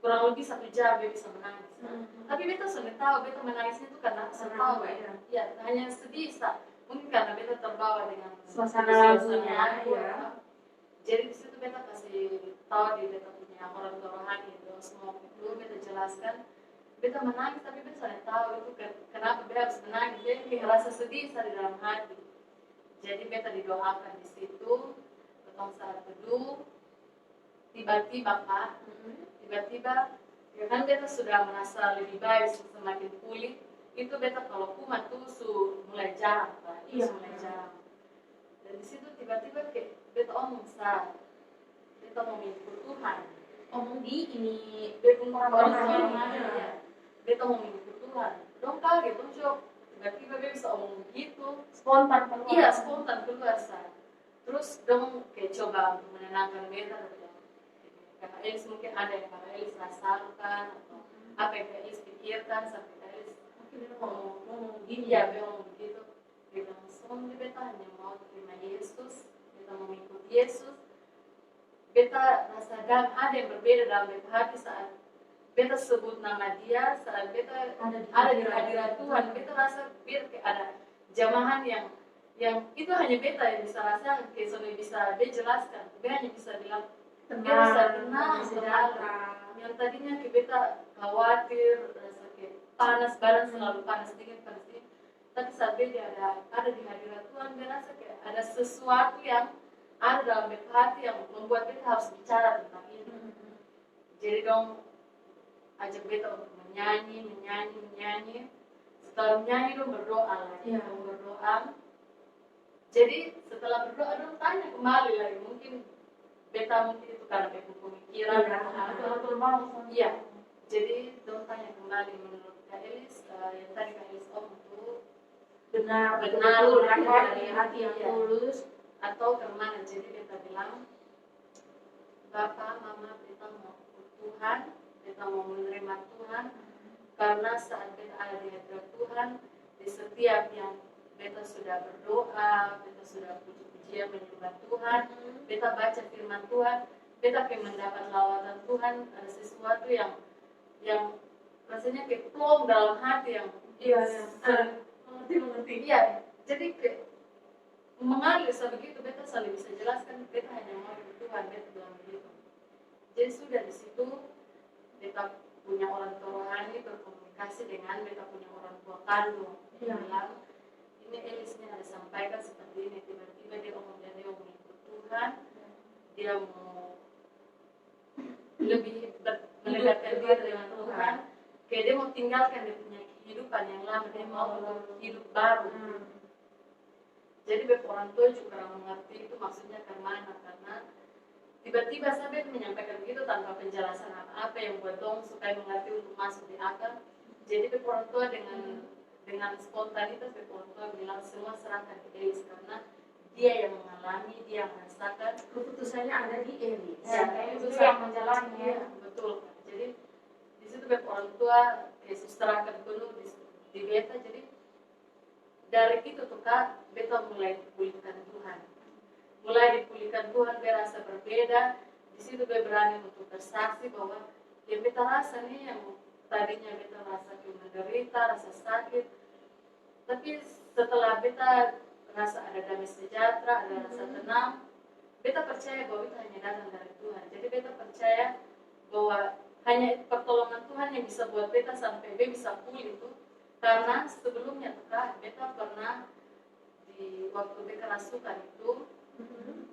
kurang lebih 1 jam beta bisa menangis. Tapi beta sudah tahu beta menangisnya itu karena saya tahu ya, hanya sedih mungkin karena beta terbawa dengan Suasana lagunya, lagu, ya. Jadi di situ beta kasih tahu di beta punya orang tua rohani itu semua itu beta jelaskan. Beta menangis tapi beta sudah tahu itu kenapa beta harus menangis. Beta kayak rasa sedih di dalam hati. Jadi beta didoakan di situ, betong saat teduh. Tiba-tiba Kak, ya kan beta sudah merasa lebih baik, semakin pulih. Itu beta kalau kumat tuh mulai jarang Kak, mulai jarang. Dan di situ tiba-tiba kayak beta omong saat beta mau mengikut Tuhan. Omong di ini Beta orang ya. beta mau mengikut Tuhan. Dong kaget, dong shock. Tiba-tiba beta bisa omong begitu. Spontan keluar. Iya, spontan keluar Sa. Terus dong kayak coba untuk menenangkan beta. Kakak Elis mungkin ada yang Kakak Elis rasakan atau apa yang Kakak Elis pikirkan sampai Kakak Elis ngomong gini ya, dia ngomong begitu. Dia bilang, soalnya beta hanya mau terima Yesus, beta mau mengikut Yesus. Beta rasa ada yang berbeda dalam beta hati saat beta sebut nama Dia, saat beta ada di hadirat Tuhan. Beta rasa ada jamahan yang itu hanya beta yang bisa rasakan, kayak sudah bisa dia jelaskan. Beta hanya bisa bilang dia rasa tenang, yang tadinya kita khawatir, rasa kayak panas, badan selalu panas dingin. Tapi saat dia ada di hadirat Tuhan, dia rasa kayak ada sesuatu yang ada dalam hati yang membuat kita harus bicara tentang ini. Jadi dong ajak beta untuk menyanyi. Setelah menyanyi dong berdoa lagi, berdoa. Jadi setelah berdoa dong tanya kembali lagi, mungkin itu karena beta pemikiran. Betul banget. Iya. Jadi dong tanya kembali menurut Kak Elis, yang tadi Kak Elis itu benar dari hati yang tulus atau kemana. Jadi beta bilang, Bapak, Mama, beta mau Tuhan, beta mau menerima Tuhan, karena saat beta ada di hadirat Tuhan, di setiap yang beta sudah berdoa, beta sudah puji-pujian menyembah Tuhan, beta baca firman Tuhan, beta kayak mendapat lawatan Tuhan, ada sesuatu yang rasanya kayak plong dalam hati yang mengerti. Iya, jadi kayak mengalir sebegitu beta selalu bisa jelaskan, beta hanya mau ikut Tuhan, beta bilang begitu. Jadi sudah di situ beta punya orang tua rohani berkomunikasi dengan beta punya orang tua kandung. Dia bilang, ini Elis ini ada sampaikan seperti ini, tiba-tiba dia mau ikut Tuhan, dia mau lebih mendekatkan diri dengan Tuhan, kayak dia mau tinggalkan dia punya kehidupan yang lama, dia mau untuk hidup baru. Jadi beberapa orang tua juga kurang mengerti itu maksudnya karena tiba-tiba sampai menyampaikan begitu tanpa penjelasan apa-apa yang buat dong supaya mengerti untuk masuk di akal. Jadi beberapa orang tua dengan spontanitas beberapa orang tua bilang semua serahkan ke Elis karena dia yang mengalami, dia yang merasakan, keputusannya ada di Elis. Ya, itu yang menjalani. Ya, betul. Jadi di situ beberapa orang tua Yesus serahkan penuh di beta. Jadi dari itu tuh Kak, beta mulai dipulihkan Tuhan. Mulai dipulihkan Tuhan, beta rasa berbeda. Di situ beta berani untuk bersaksi bahwa yang beta rasa nih, yang tadinya beta rasa menderita, rasa sakit, tapi setelah beta rasa ada damai sejahtera, ada rasa tenang, beta percaya bahwa itu hanya datang dari Tuhan. Jadi beta percaya bahwa hanya pertolongan Tuhan yang bisa buat beta sampai beta bisa pulih itu. Karena sebelumnya tuh Kak, beta pernah di waktu beta kerasukan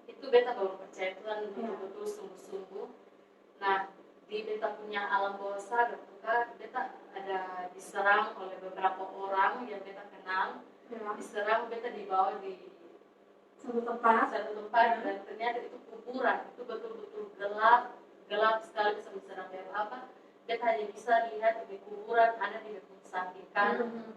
itu beta baru percaya Tuhan betul-betul sungguh-sungguh. Nah, di beta punya alam bawah sadar tuh Kak, beta ada diserang oleh beberapa orang yang beta kenal. Diserang, beta dibawa di satu tempat dan ternyata itu kuburan, itu betul-betul gelap sekali, bisa diserang dari apa. Beta hanya bisa lihat di kuburan ada di samping kanan.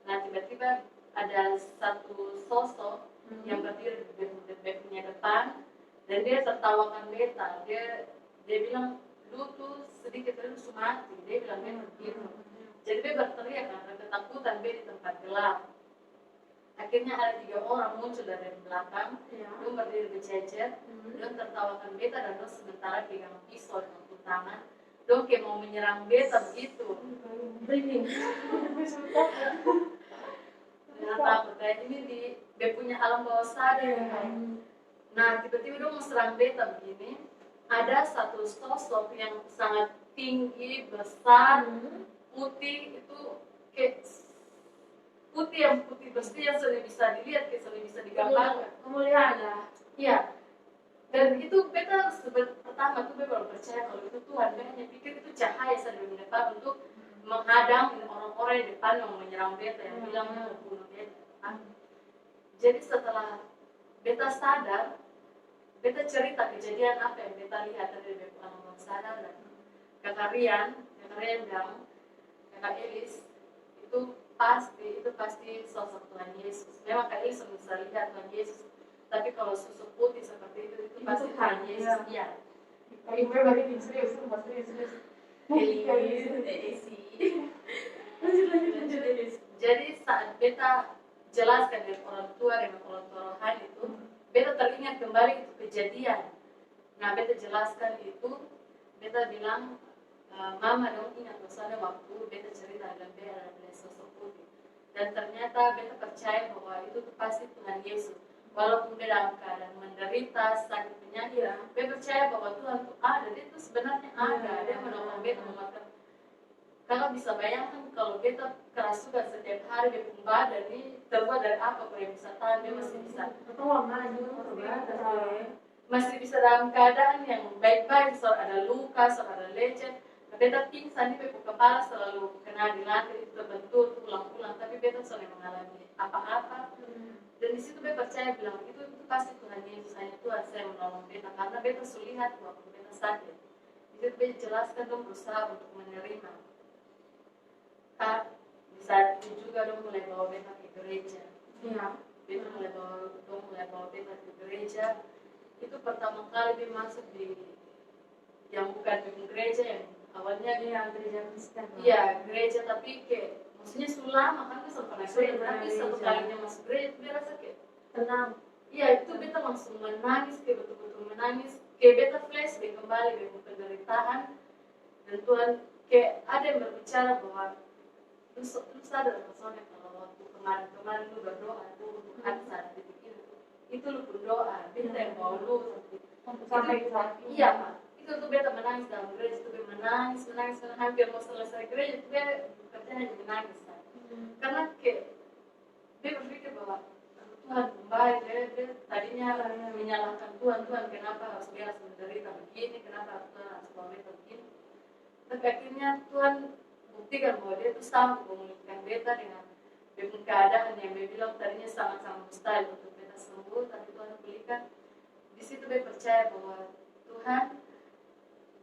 Nah tiba-tiba ada satu sosok yang berdiri di punya depan dan dia tertawakan beta. Dia bilang, lu tuh sedikit lu mati. Dia bilang begitu. Jadi dia berteriak karena ketakutan dia di tempat gelap. Akhirnya ada 3 orang muncul dari belakang, dia berdiri berjejer, dia tertawakan beta dan dia sementara pegang pisau dengan tangan. Dia kayak mau menyerang beta begitu. Dengan takut, dan ini dia punya alam bawah sadar. Nah tiba-tiba dia mau serang beta begini, ada satu sosok yang sangat tinggi, besar, putih, itu kayak putih yang putih bersih yang sudah bisa dilihat, kayak sudah bisa digambarkan. Kemuliaan lah. Iya. Dan itu beta pertama tuh beta baru percaya kalau itu Tuhan. Beta hanya pikir itu cahaya saja di depan untuk menghadang orang-orang di depan yang menyerang beta, yang bilang mau bunuh beta. Jadi setelah beta sadar, beta cerita kejadian apa yang beta lihat dari beta alam sadar. Dan kakak Rian bilang, kakak Elis itu pasti sosok Tuhan Yesus. Memang Kak Elis bisa lihat Tuhan Yesus. Tapi kalau susuk putih seperti itu pasti Tuhan Yesus. Iya. Jadi saat beta jelaskan dengan orang tua rohani itu, beta teringat kembali itu kejadian. Nah beta jelaskan itu, beta bilang, Mama dong ingat misalnya waktu beta cerita dengan beta ada sosok putih. Dan ternyata beta percaya bahwa itu pasti Tuhan Yesus. Walaupun dia dalam keadaan menderita, sakit penyakit, beta percaya bahwa Tuhan itu ada. Dia itu sebenarnya ada. Dia menolong beta memakan. Kalau bisa bayangkan kalau beta kerasukan setiap hari dia pun badan ini terbuat dari apa yang bisa tahan, dia masih bisa. Masih bisa dalam keadaan yang baik-baik, soal ada luka, soal ada lecet. Beta pingsan di kepala selalu kena di lantai itu terbentur ulang-ulang, tapi beta selalu mengalami apa-apa. Dan di situ beta percaya bilang itu pasti Tuhan Yesus, hanya Tuhan saya menolong beta karena beta sulihat waktu beta sakit. Di situ beta jelaskan dong berusaha untuk menerima. Kak, di saat itu juga dong mulai bawa beta ke gereja. Beta mulai bawa beta ke gereja. Itu pertama kali dia masuk di yang bukan di gereja yang awalnya gereja Kristen. Iya, gereja tapi kayak maksudnya sulama kan bisa pernah gereja, tapi satu kalinya masuk gereja itu dia rasa kayak tenang. iya itu beta langsung menangis, kayak betul-betul menangis, kayak beta flashback kembali dengan penderitaan dan Tuhan kayak ada yang berbicara bahwa lu sadar maksudnya kalau waktu kemarin lu berdoa tuh untuk saat titik itu lu berdoa, beta yang bawa lu sampai ke saat ini. iya Pak, itu tuh beta menangis dalam gereja, itu beta menangis hampir mau selesai gereja itu beta kerjanya jadi menangis kan? Karena kayak dia berpikir bahwa Tuhan baik, dia tadinya menyalahkan Tuhan kenapa harus dia harus menderita begini, kenapa Tuhan harus bawa beta begini. Tapi akhirnya Tuhan buktikan bahwa dia itu sanggup memulihkan beta dengan keadaan yang dia bilang tadinya sangat-sangat mustahil untuk beta sembuh, tapi Tuhan pulihkan. Di situ beta percaya bahwa Tuhan,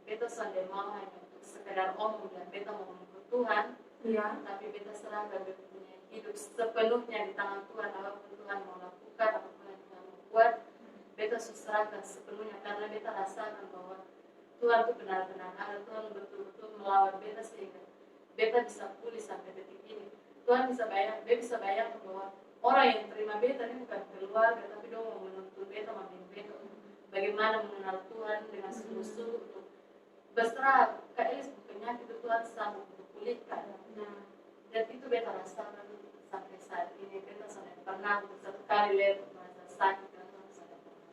beta sudah mau hanya untuk sekedar omong dan beta mau mengikut Tuhan, Iya. tapi beta serahkan beta punya hidup sepenuhnya di tangan Tuhan. Apapun Tuhan mau lakukan, apapun yang Tuhan mau buat, beta serahkan sepenuhnya karena beta rasakan bahwa Tuhan itu benar-benar ada. Tuhan betul-betul melawan beta sehingga beta bisa pulih sampai detik ini. Tuhan bisa bayangkan bahwa orang yang terima beta ini bukan keluarga, tapi dia mau menuntun beta, membimbing beta bagaimana mengenal Tuhan dengan sungguh-sungguh untuk berserah ke Elis penyakit itu Tuhan sanggup untuk pulihkan. Dan itu beta rasakan sampai saat ini. Beta sudah pernah untuk satu kali lihat merasa sakit dan Tuhan sudah pernah.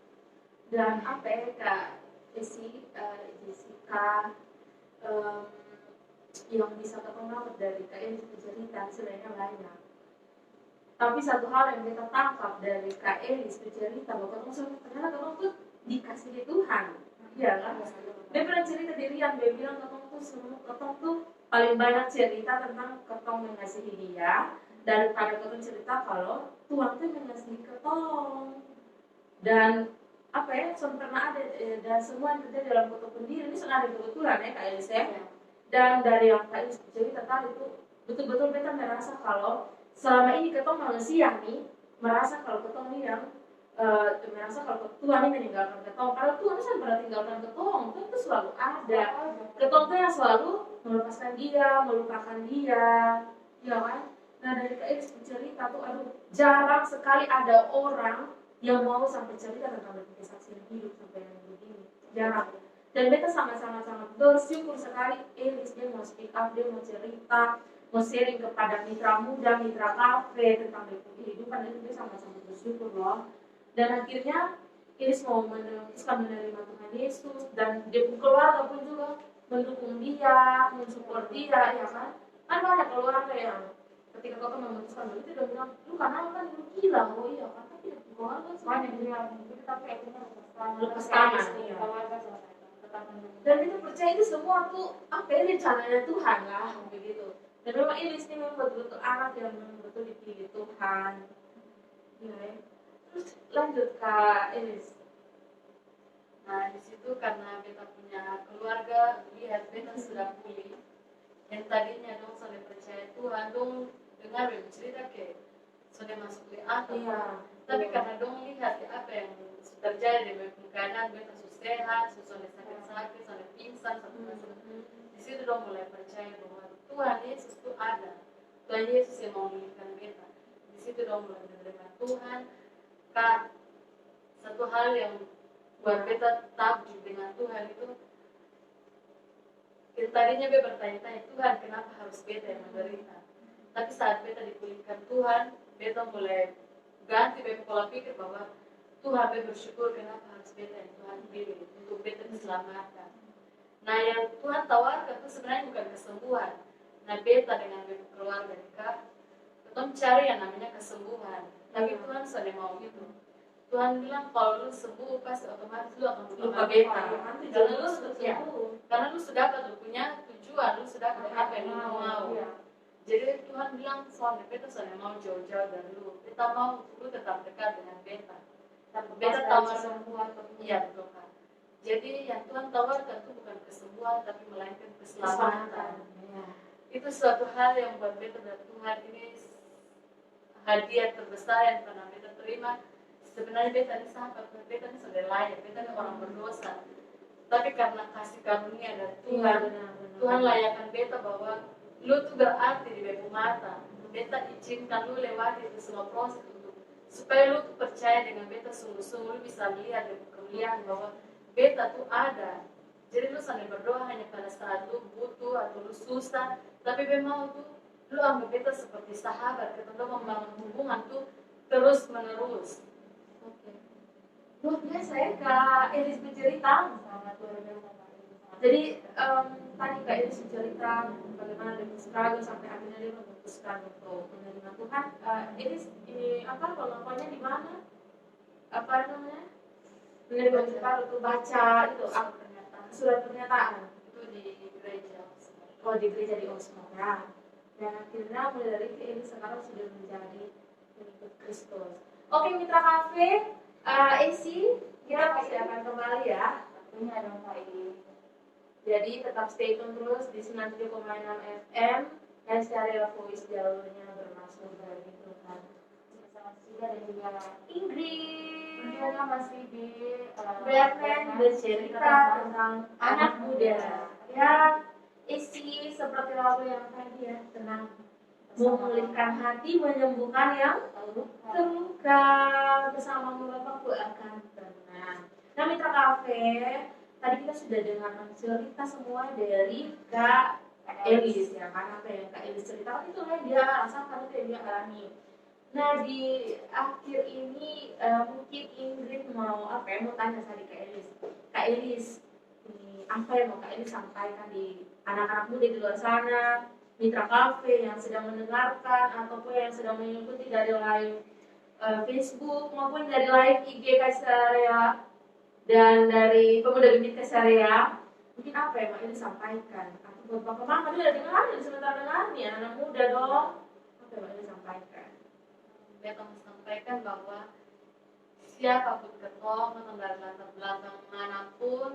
Dan apa ya Kak Jessica yang bisa ketemu dapat dari Kak Elis cerita sebenarnya banyak. Tapi satu hal yang kita tangkap dari Kak Elis cerita bahwa ternyata kamu tuh dikasih di Tuhan, iya kan? Dia pernah cerita dirian, dia bilang ketong tuh paling banyak cerita tentang ketong mengasihi dia daripada ketong cerita kalau Tuhan tuh mengasihi ketong. Dan apa ya, pernah ada dan semua yang terjadi dalam ketong sendiri ini sudah ada kebetulan ya Kak Elis ya. Dan dari yang Kak Elis cerita tadi itu betul-betul kita merasa kalau selama ini ketong manusia nih merasa kalau ketong ini yang merasa kalau Tuhan ini meninggalkan ketong, kalau Tuhan itu pernah tinggalkan ketong, Tuhan itu selalu ada. Ketong itu yang selalu melepaskan dia, melupakan dia, ya kan? Nah dari Kak Elis cerita tuh, aduh jarang sekali ada orang yang mau sampai cerita tentang kesaksian hidup sampai yang begini, jarang. Dan beta sangat-sangat bersyukur sekali Elis dia mau speak up, dia mau cerita, mau sharing kepada mitra muda, mitra kafe tentang kehidupan, dan dia sangat-sangat bersyukur loh. Dan akhirnya Iris mau menerima Tuhan Yesus dan dia keluarga pun juga mendukung dia, mensupport dia, ya kan? Kan banyak keluarga yang ketika kau memutuskan begitu dia bilang, lu karena kan lu gila, oh iya kan? Tapi keluarga Banyak bilang begitu, tapi akhirnya lepas tangan, iya. Dan itu percaya itu semua tuh apa ya rencananya Tuhan lah, begitu. Dan memang Iris ini memang betul-betul anak yang betul dipilih Tuhan, ya. Terus lanjut Kak Elis. Nah di situ karena beta punya keluarga, lihat beta sudah pulih. Yang tadinya dong sudah percaya Tuhan, dong dengar bercerita kayak sudah masuk di akal. Iya. Tapi karena dong lihat ya, apa yang terjadi di keadaan beta sudah sehat, sudah sakit-sakit, sudah pingsan, di situ dong mulai percaya bahwa Tuhan Yesus itu ada. Tuhan Yesus yang mau memulihkan beta. Di situ dong mulai menerima Tuhan. Kak, satu hal yang buat beta takjub dengan Tuhan itu, tadinya beta bertanya-tanya, Tuhan kenapa harus beta yang menderita? Tapi saat beta dipulihkan Tuhan, beta mulai ganti beta pola pikir bahwa Tuhan beta bersyukur kenapa harus beta yang Tuhan pilih untuk beta diselamatkan. Nah yang Tuhan tawarkan itu sebenarnya bukan kesembuhan. Nah beta dengan beta keluarga Kak, kita cari yang namanya kesembuhan. Tapi Tuhan sudah mau gitu. Tuhan bilang kalau lu sembuh pasti otomatis lu akan lupa beta. Karena lu sudah punya tujuan, lu sudah apa yang lu mau. Jadi Tuhan bilang soalnya beta sudah mau jauh-jauh dari lu. Beta mau lu tetap dekat dengan beta. Beta tawar kesembuhan, iya betul kan. Jadi yang Tuhan tawarkan itu bukan kesembuhan tapi melainkan keselamatan. Itu suatu hal yang buat beta dan Tuhan ini hadiah terbesar yang pernah beta terima. Sebenarnya beta ini sahabat, beta ini sudah layak, beta ini orang berdosa. Tapi karena kasih karunia dari Tuhan, Tuhan layakkan beta bahwa lu tuh berarti di beta mata. Beta izinkan lu lewati itu semua proses untuk supaya lu tuh percaya dengan beta sungguh-sungguh. Lu bisa lihat dari kemuliaan bahwa beta tuh ada. Jadi lu sambil berdoa hanya pada saat lu butuh atau lu susah, tapi memang tuh lu anggap beta seperti sahabat, kita membangun hubungan tuh terus menerus. Oke. Luar biasa ya Kak Elis bercerita. Sangat luar biasa Kak. Jadi tadi Kak Elis bercerita bagaimana dia struggle sampai akhirnya dia memutuskan untuk menerima Tuhan. Elis ini apa pengakuannya di mana? Apa namanya? Menerima Tuhan untuk baca itu surat pernyataan Itu di gereja. oh di gereja di Oslo ya. Dan akhirnya mulai dari itu Elis sekarang sudah menjadi pengikut Kristus. Oke Mitra Cafe, Esi, kita pasti akan kembali ya. Tentunya dong Kak Iis. Jadi tetap stay tune terus di 97,6 FM dan Stereo Voice jalurnya bermasuk dari Tuhan. Bersama juga dan juga Ingrid, tentunya masih di Batman bercerita tentang anak muda. Ya, isi seperti lagu yang tadi ya, tenang, memulihkan hati, menyembuhkan yang terluka, bersamamu Bapakku akan tenang. Nah Mitra Cafe, tadi kita sudah dengar cerita semua dari Kak Elis ya, kan apa yang Kak Elis ceritakan itu yang dia rasakan, itu yang dia alami. Nah di akhir ini mungkin Ingrid mau apa ya, mau tanya tadi Kak Elis ini apa yang mau Kak Elis sampaikan di anak-anak muda di luar sana, Mitra Cafe yang sedang mendengarkan ataupun yang sedang mengikuti dari live Facebook maupun dari live IG Kaisarea dan dari pemuda bibit Kaisarea, mungkin apa yang Kak Elis sampaikan atau buat bapak mama dia dengar sebentar dengar nih anak muda dong, apa yang Kak Elis sampaikan? Beta sampaikan bahwa siapapun ketong atau dari latar belakang manapun,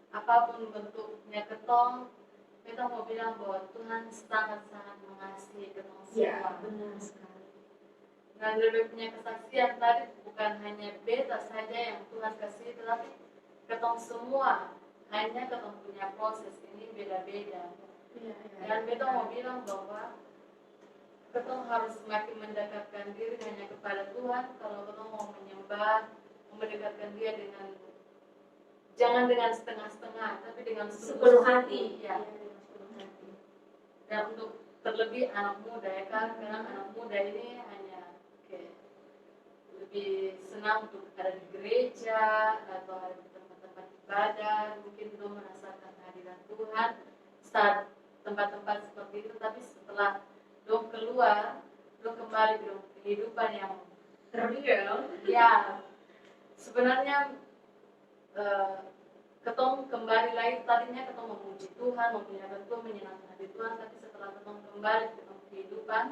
apapun bentuknya ketong, beta mau bilang bahwa Tuhan sangat-sangat mengasihi ketong Ya, semua. benar sekali. Dan lebih punya kesaksian tadi bukan hanya beta saja yang Tuhan kasih, tetapi ketong semua. Hanya ketong punya proses ini beda-beda. Dan beta mau bilang bahwa ketong harus semakin mendekatkan diri hanya kepada Tuhan. Kalau ketong mau menyembah, mendekatkan Dia dengan jangan dengan setengah-setengah, tapi dengan Sepenuh hati. Ya. Dan untuk terlebih anak muda ya kan, karena anak muda ini hanya lebih senang untuk ada di gereja atau ada di tempat-tempat ibadah, mungkin belum merasakan kehadiran Tuhan saat tempat-tempat seperti itu, tapi setelah dong keluar, dong kembali ke kehidupan yang real. Ya, sebenarnya ketong kembali lagi, tadinya ketong memuji Tuhan, memuliakan Tuhan, menyenangkan hati Tuhan, tapi setelah ketong kembali ke kehidupan,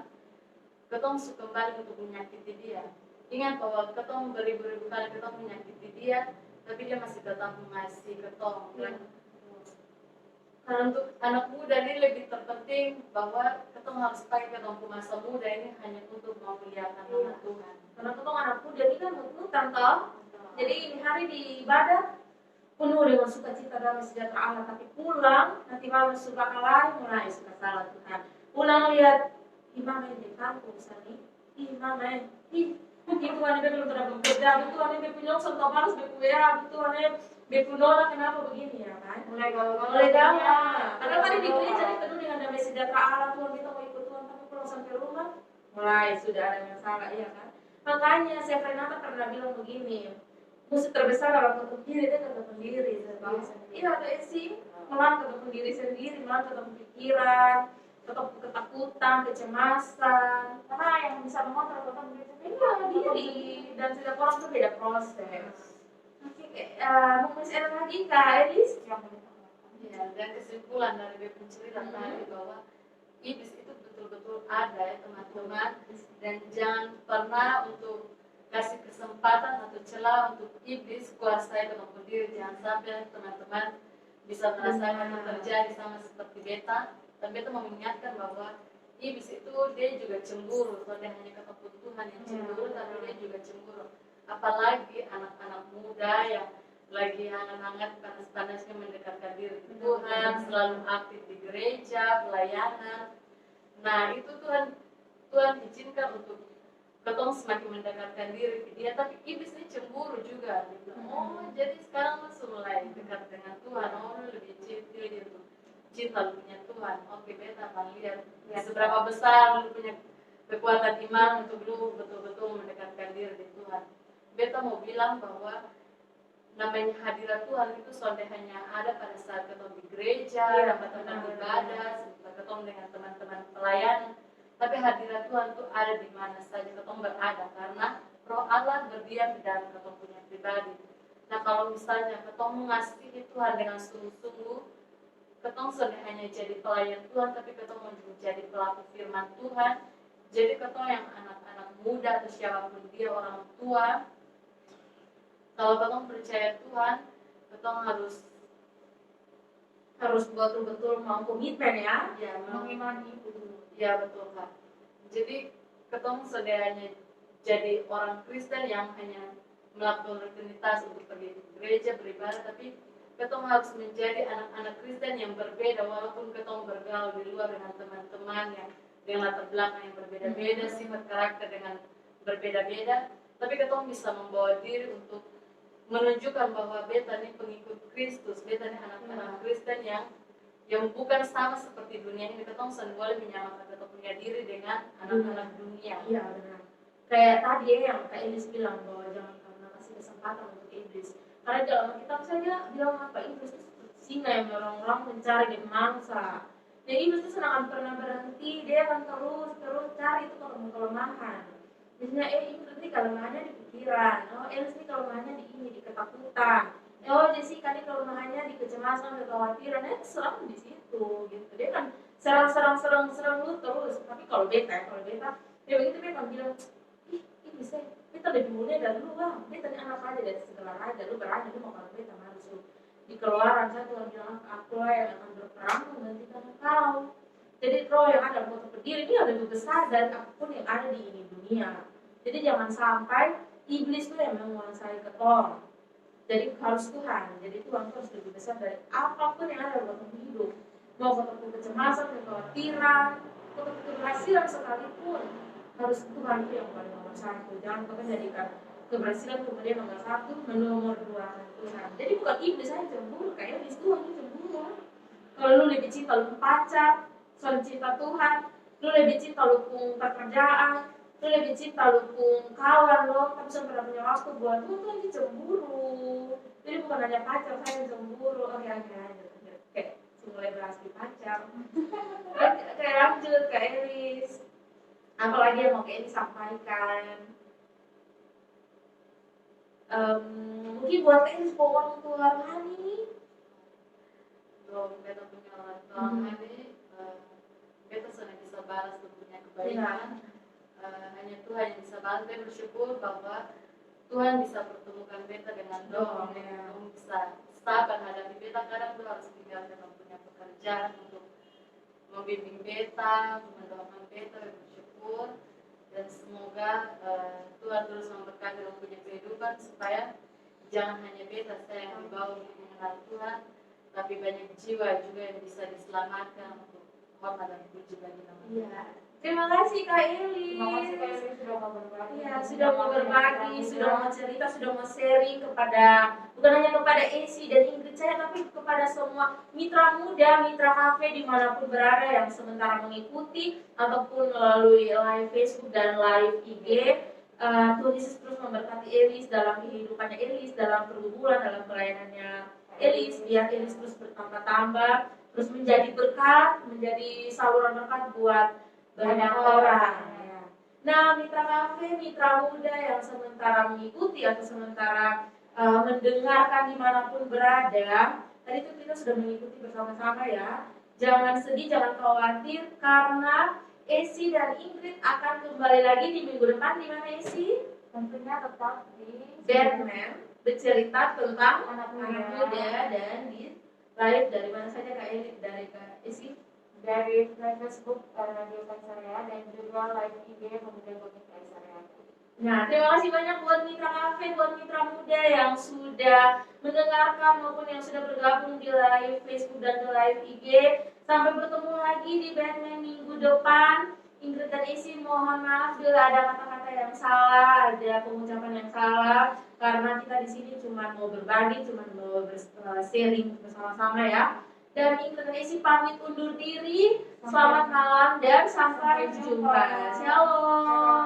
ketong suka kembali untuk menyakiti Dia. Ingat bahwa ketong beribu-ribu kali ketong menyakiti Dia, tapi Dia masih tetap mengasihi ketong. Karena untuk anak muda ini lebih terpenting bahwa ketong harus pakai ketong masa muda ini hanya untuk memuliakan nama Tuhan. Karena ketong anak muda ini kan mutan toh. Jadi ini hari di ibadah penuh dengan sukacita damai sejahtera Allah, tapi pulang nanti malam suka kalah mulai suka salah Tuhan. Pulang lihat imam yang di kampung sana, imam itu ane belum pernah bekerja, itu ane punya contoh balas ya, itu ane bepunola kenapa begini ya kan? Mulai galau. Karena tadi di gereja ini penuh dengan damai sejahtera Allah, Tuhan kita mau ikut Tuhan, tapi pulang sampai rumah mulai sudah ada yang salah ya kan? Makanya saya Renata pernah bilang begini, musuh terbesar dalam ketemu diri itu ketemu diri sendiri. Iya ada isi malah ketemu diri sendiri, malah ketemu pikiran, ketemu ketakutan, kecemasan. Karena yang bisa mengontrol ketemu diri dan setiap orang itu beda proses. Nanti mau share lagi Kak Elis yang Ya, dan kesimpulan dari cerita tadi bahwa iblis itu betul-betul ada ya teman-teman, dan jangan pernah untuk kasih kesempatan atau celah untuk iblis kuasai ketemu diri. Jangan sampai teman-teman bisa merasakan yang terjadi sama seperti beta. Dan beta mau mengingatkan bahwa iblis itu dia juga cemburu. Soalnya hanya ketemu Tuhan yang cemburu, tapi dia juga cemburu. Apalagi anak-anak muda yang lagi hangat-hangat panas-panasnya mendekatkan diri ke Tuhan, selalu aktif di gereja, pelayanan. Nah itu Tuhan izinkan untuk ketong semakin mendekatkan diri ke dia, tapi iblis ini cemburu juga. Dia bilang, oh jadi sekarang lu mulai dekat dengan Tuhan, oh lu lebih cinta lu punya Tuhan. Oke, beta akan lihat seberapa besar lu punya kekuatan iman untuk lu betul-betul mendekatkan diri di Tuhan. Beta mau bilang bahwa namanya hadirat Tuhan itu sonde hanya ada pada saat ketong di gereja, tempat-tempat ibadah, ketong dengan teman-teman pelayan. Tapi hadirat Tuhan itu ada di mana saja ketong berada, karena Roh Allah berdiam di dalam ketong punya pribadi. Nah kalau misalnya ketong mengasihi Tuhan dengan sungguh-sungguh, ketong sonde hanya jadi pelayan Tuhan, tapi ketong menjadi pelaku firman Tuhan. Jadi ketong yang anak-anak muda atau siapapun dia, orang tua, kalau ketong percaya Tuhan, ketong harus betul-betul mau komitmen ya, mengimani itu. Ya betul Kak. Jadi ketong sedianya jadi orang Kristen yang hanya melakukan rutinitas untuk pergi ke gereja beribadah, tapi ketong harus menjadi anak-anak Kristen yang berbeda, walaupun ketong bergaul di luar dengan teman-teman yang dengan latar belakang yang berbeda-beda, sifat karakter dengan berbeda-beda, tapi ketong bisa membawa diri untuk menunjukkan bahwa beta ini pengikut Kristus, beta ini anak-anak Kristen yang bukan sama seperti dunia ini. Ketong boleh menyamakan ketong punya diri dengan anak-anak dunia. Iya benar. Kayak tadi ya yang Kak Elis bilang bahwa jangan karena kasih kesempatan untuk iblis. Karena dalam kita saja bilang apa, iblis itu singa yang orang-orang mencari dan mangsa. Dan iblis itu senang pernah berhenti, dia akan terus cari itu kelemahan. Misalnya iblis ini kelemahannya di pikiran, Elis ini kelemahannya di ketakutan. Jessica ini kelemahannya di kecemasan, kekhawatiran, serang di situ gitu. Dia kan serang lu terus. Tapi kalau beta dia begitu beta bilang, ini bisa, beta lebih mulia dari lu bang. Beta ini anak aja dari segala raja, lu berani, lu mau kalau beta harus lu. Di Keluaran saya Tuhan bilang, aku yang akan berperang menggantikan engkau. Jadi roh yang ada untuk berdiri ini lebih besar dari apapun yang ada di ini dunia. Jadi jangan sampai iblis itu yang menguasai ketong. Jadi harus Tuhan. Jadi Tuhan harus lebih besar dari apapun yang ada dalam hidup. Mau ketemu kecemasan, kekhawatiran, ketemu keberhasilan sekalipun, harus Tuhan itu yang paling nomor satu. Jangan kita jadikan keberhasilan kemudian nomor satu, nomor dua Tuhan. Jadi bukan iblis saja cemburu, kayak iblis Tuhan itu cemburu. Kalau lu lebih cinta lu pacar, soal cinta Tuhan, lu lebih cinta lu pun pekerjaan, lu lebih cinta lu pun kawan lo, tapi sampai punya waktu buat lu tuh ini cemburu. Jadi bukan hanya pacar saya cemburu, oke kayak mulai bahas di pacar. Kayak lanjut ke Elis. Apalagi yang mau Elis sampaikan? Mungkin buat Elis orang tua rohani. Beta punya orang tua rohani, beta sudah bisa balas punya kebaikan. Hanya Tuhan yang bisa balas. Beta bersyukur bahwa Tuhan bisa pertemukan beta dengan doa, bisa sabar hadapi beta. Kadang tuh harus tinggalkan punya pekerjaan untuk membimbing beta, untuk mendoakan beta. Bersyukur dan semoga Tuhan terus memberkati dalam punya kehidupan, supaya jangan hanya beta saya yang dibawa untuk mengenal Tuhan, tapi banyak jiwa juga yang bisa diselamatkan untuk hormat dan puji bagi nama Tuhan. Terima kasih Kak Elis. Terima kasih Kak Elis sudah mau berbagi. Iya, sudah mau berbagi, sudah mau cerita, sudah mau sharing kepada bukan hanya kepada Esi dan Ingrid saya, tapi kepada semua mitra muda, mitra kafe dimanapun berada yang sementara mengikuti ataupun melalui live Facebook dan live IG. Tuhan Yesus terus memberkati Elis dalam kehidupannya Elis, dalam pergumulan, dalam pelayanannya Elis, biar Elis terus bertambah-tambah, terus menjadi berkat, menjadi saluran berkat buat banyak orang. Nah, mitra kafe, mitra muda yang sementara mengikuti atau sementara mendengarkan dimanapun berada, tadi itu kita sudah mengikuti bersama-sama ya. Jangan sedih, jangan khawatir, karena Esi dan Ingrid akan kembali lagi di minggu depan. Di mana Esi? Tentunya tetap di Batman, bercerita tentang anak muda dan di live dari mana saja Kak Ingrid, dari Kak Esi? Dari live Facebook Radio Kaisaria dan juga live IG Pemuda Bukit Kaisaria. Nah, terima kasih banyak buat Mitra Cafe, buat Mitra Muda yang sudah mendengarkan maupun yang sudah bergabung di live Facebook dan di live IG. Sampai bertemu lagi di Batman minggu depan. Ingrid dan Isi mohon maaf bila ada kata-kata yang salah, ada pengucapan yang salah, karena kita di sini cuma mau berbagi, cuma mau sharing bersama-sama ya. Dan Ingrid dan Isi pamit undur diri. Selamat malam dan sampai jumpa. Shalom.